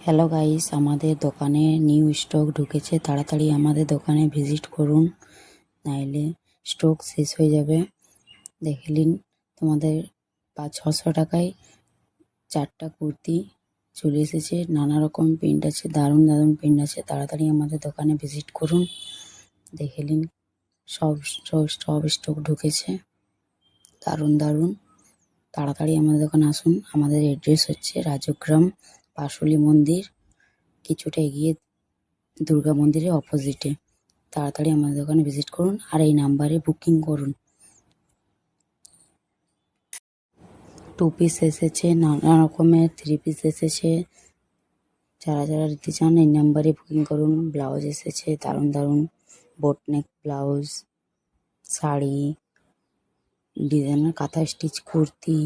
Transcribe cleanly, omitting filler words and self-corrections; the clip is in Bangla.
হ্যালো গাইস, আমাদের দোকানে নিউ স্টক ঢুকেছে। তাড়াতাড়ি আমাদের দোকানে ভিজিট করুন, নাইলে স্টক শেষ হয়ে যাবে। দেখে নিন, তোমাদের 500-600 টাকায় 4টা কুর্তি চলে এসেছে। নানা রকম প্রিন্ট আছে, দারুণ দারুণ প্রিন্ট আছে। তাড়াতাড়ি আমাদের দোকানে ভিজিট করুন, দেখে নিন। সব সব স্টক ঢুকেছে, দারুণ দারুণ। তাড়াতাড়ি আমাদের দোকানে আসুন। আমাদের অ্যাড্রেস হচ্ছে রাজগ্রাম পাশুলি মন্দির কিছুটা এগিয়ে, দুর্গা মন্দিরের অপোজিটে। তাড়াতাড়ি আমাদের দোকানে ভিজিট করুন আর এই নাম্বারে বুকিং করুন। 2 পিস এসেছে, নানা রকমের 3 পিস এসেছে। যারা যারা নিতে চান এই নাম্বারে বুকিং করুন। ব্লাউজ এসেছে, দারুণ দারুণ বোটনেক ব্লাউজ, শাড়ি, ডিজাইনার কাঁথা স্টিচ কুর্তি,